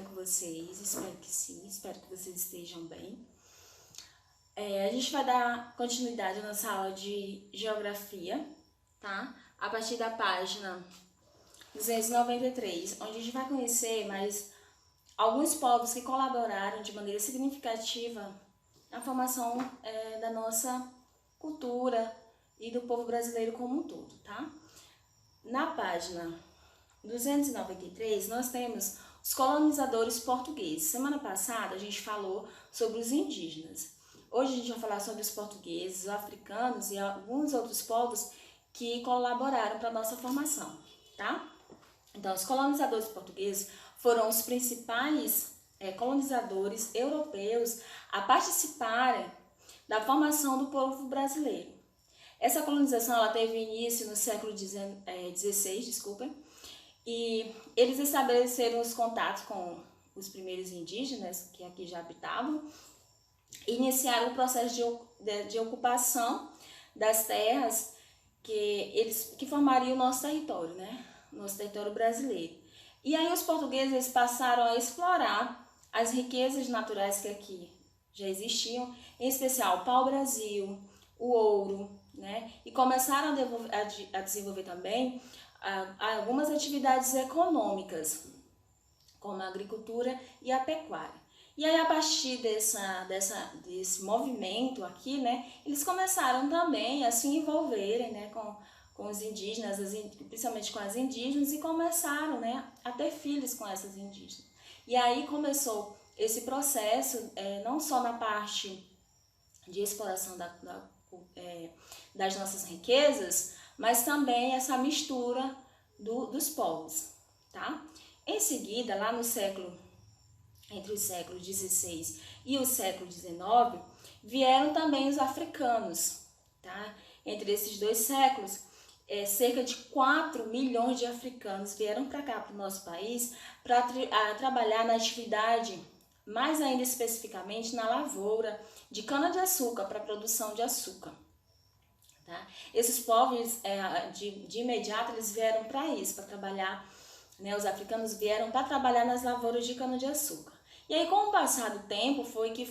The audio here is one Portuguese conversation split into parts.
bem com vocês? Espero que sim, espero que vocês estejam bem. A gente vai dar continuidade à nossa aula de geografia, tá? A partir da página 293, onde a gente vai conhecer mais alguns povos que colaboraram de maneira significativa na formação da nossa cultura e do povo brasileiro como um todo, tá? Na página 293, nós temos os colonizadores portugueses. Semana passada a gente falou sobre os indígenas. Hoje a gente vai falar sobre os portugueses, os africanos e alguns outros povos que colaboraram para a nossa formação, tá? Então, os colonizadores portugueses foram os principais colonizadores europeus a participarem da formação do povo brasileiro. Essa colonização ela teve início no século XVI, e eles estabeleceram os contatos com os primeiros indígenas que aqui já habitavam e iniciaram o processo de ocupação das terras que formariam o nosso território, né? Nosso território brasileiro. E aí os portugueses passaram a explorar as riquezas naturais que aqui já existiam, em especial o pau-brasil, o ouro, né? E começaram a desenvolver também algumas atividades econômicas, como a agricultura e a pecuária. E aí, a partir desse movimento aqui, né, eles começaram também a se envolverem, né, com os indígenas, principalmente com as indígenas, e começaram, né, a ter filhos com essas indígenas. E aí começou esse processo, não só na parte de exploração das nossas riquezas, mas também essa mistura dos povos, tá? Em seguida, lá entre os séculos XVI e o século XIX, vieram também os africanos, tá? Entre esses dois séculos, cerca de 4 milhões de africanos vieram para cá, para o nosso país, para trabalhar na atividade, mais ainda especificamente na lavoura de cana-de-açúcar, para a produção de açúcar. Tá? Esses povos, de imediato, eles vieram para isso, para trabalhar, né? Os africanos vieram para trabalhar nas lavouras de cana-de-açúcar. E aí, com o passar do tempo, foi que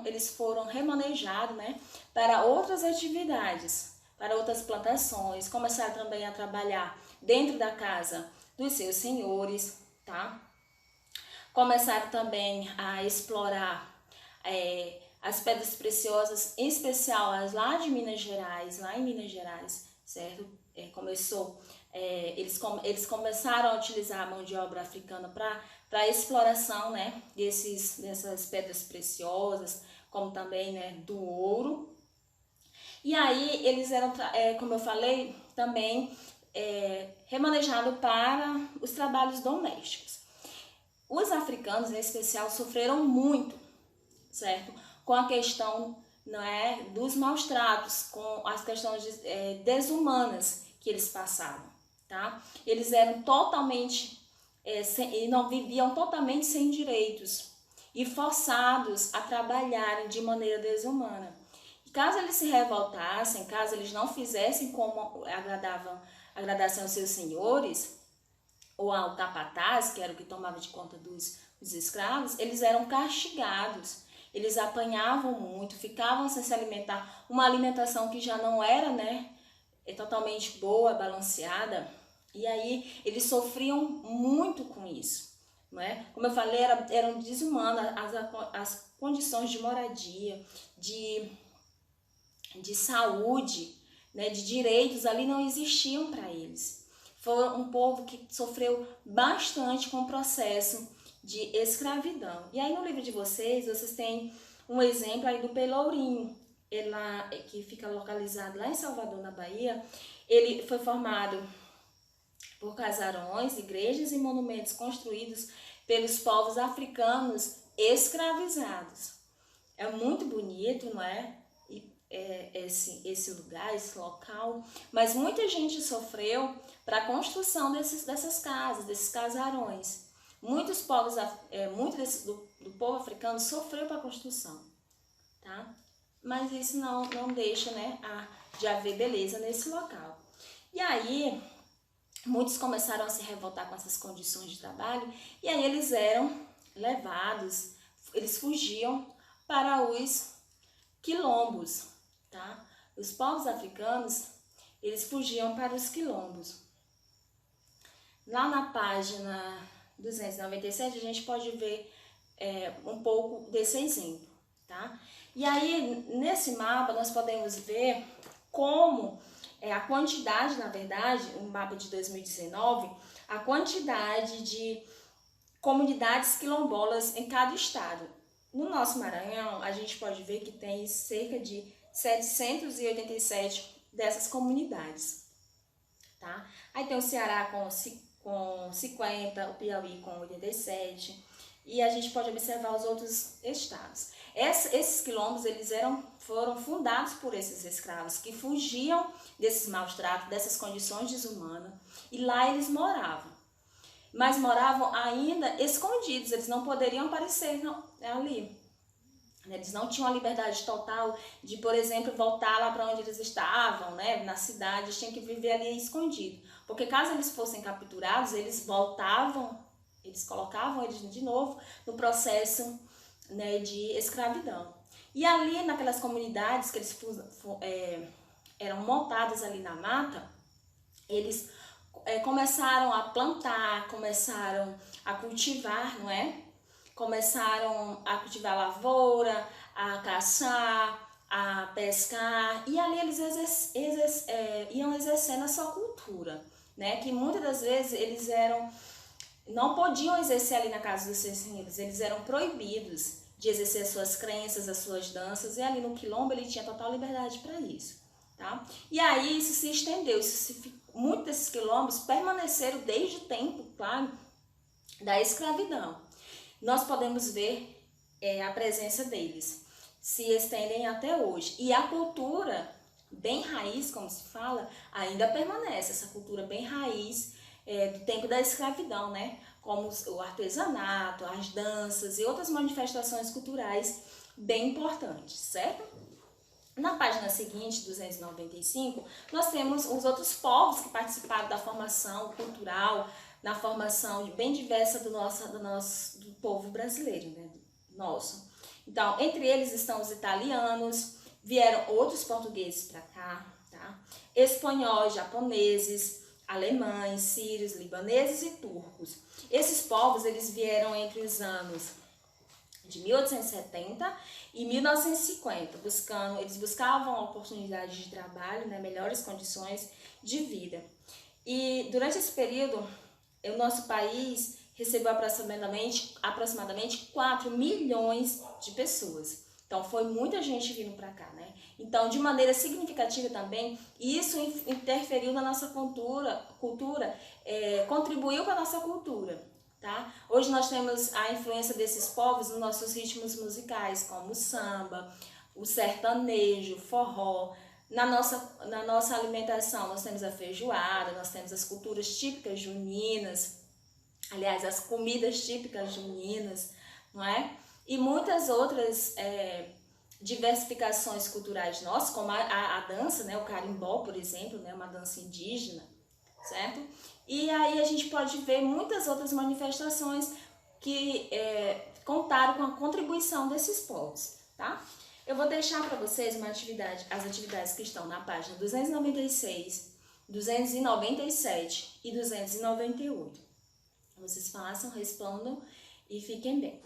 eles foram remanejados, né, para outras atividades, para outras plantações, começaram também a trabalhar dentro da casa dos seus senhores, tá? Começaram também a explorar as pedras preciosas, em especial as lá de Minas Gerais, lá em Minas Gerais, certo? Eles começaram a utilizar a mão de obra africana para a exploração, né, dessas pedras preciosas, como também, né, do ouro. E aí eles eram, como eu falei, também remanejados para os trabalhos domésticos. Os africanos, em especial, sofreram muito, certo? Com a questão, não é, dos maus tratos, com as questões desumanas que eles passavam, tá? Eles eram totalmente, não viviam totalmente sem direitos e forçados a trabalharem de maneira desumana. E caso eles se revoltassem, caso eles não fizessem como agradassem aos seus senhores, ou ao capataz, que era o que tomava de conta dos escravos, eles eram castigados. Eles apanhavam muito, ficavam sem se alimentar, uma alimentação que já não era, né, totalmente boa, balanceada, e aí eles sofriam muito com isso, não é? Como eu falei, eram desumanas as condições de moradia, de saúde, né, de direitos ali não existiam para eles. Foi um povo que sofreu bastante com o processo de escravidão. E aí no livro de vocês têm um exemplo aí do Pelourinho, que fica localizado lá em Salvador, na Bahia. Ele foi formado por casarões, igrejas e monumentos construídos pelos povos africanos escravizados. É muito bonito, não é? Esse lugar, esse local, mas muita gente sofreu para a construção dessas casas, desses casarões. Muitos povos, do povo africano sofreu para a construção, tá? Mas isso não deixa, né, de haver beleza nesse local. E aí, muitos começaram a se revoltar com essas condições de trabalho, e aí eles eram levados, eles fugiam para os quilombos, tá? Os povos africanos, eles fugiam para os quilombos. Lá na página 297 a gente pode ver um pouco desse exemplo, tá? E aí, nesse mapa, nós podemos ver como a quantidade, na verdade, um mapa de 2019, a quantidade de comunidades quilombolas em cada estado. No nosso Maranhão, a gente pode ver que tem cerca de 787 dessas comunidades, tá? Aí tem o Ceará com 50, o Piauí com 87, e a gente pode observar os outros estados. Esses quilombos, eles foram fundados por esses escravos que fugiam desses maus tratos, dessas condições desumanas, e lá eles moravam. Mas moravam ainda escondidos, eles não poderiam aparecer ali. Eles não tinham a liberdade total de, por exemplo, voltar lá para onde eles estavam, né, na cidade, eles tinham que viver ali escondido. Porque caso eles fossem capturados, eles voltavam, eles colocavam eles de novo no processo, né, de escravidão. E ali naquelas comunidades que eles eram montadas ali na mata, eles começaram a plantar, começaram a cultivar, não é? Começaram a cultivar lavoura, a caçar, a pescar, e ali eles iam exercendo a sua cultura, né? Que muitas das vezes eles não podiam exercer ali na casa dos seus senhores, eles eram proibidos de exercer as suas crenças, as suas danças, e ali no quilombo ele tinha total liberdade para isso, tá? E aí isso se estendeu, muitos desses quilombos permaneceram desde o tempo, claro, da escravidão. Nós podemos ver a presença deles, se estendem até hoje. E a cultura bem raiz, como se fala, ainda permanece, essa cultura bem raiz do tempo da escravidão, né? Como o artesanato, as danças e outras manifestações culturais bem importantes, certo? Na página seguinte, 295, nós temos os outros povos que participaram da formação cultural, na formação bem diversa do povo brasileiro, né? Nosso. Então, entre eles estão os italianos, vieram outros portugueses para cá, tá? Espanhóis, japoneses, alemães, sírios, libaneses e turcos. Esses povos, eles vieram entre os anos de 1870 e 1950, eles buscavam oportunidades de trabalho, né, melhores condições de vida. E durante esse período, o nosso país recebeu aproximadamente 4 milhões de pessoas. Então, foi muita gente vindo para cá, né? Então, de maneira significativa também, isso interferiu na nossa cultura, contribuiu para a nossa cultura, tá? Hoje nós temos a influência desses povos nos nossos ritmos musicais, como o samba, o sertanejo, o forró. Na nossa alimentação, nós temos a feijoada, nós temos as culturas típicas juninas, aliás, as comidas típicas juninas, não é? E muitas outras diversificações culturais nossas, como a dança, né? O carimbó, por exemplo, né? Uma dança indígena, certo? E aí a gente pode ver muitas outras manifestações que contaram com a contribuição desses povos, tá? Eu vou deixar para vocês as atividades que estão na página 296, 297 e 298. Vocês façam, respondam e fiquem bem.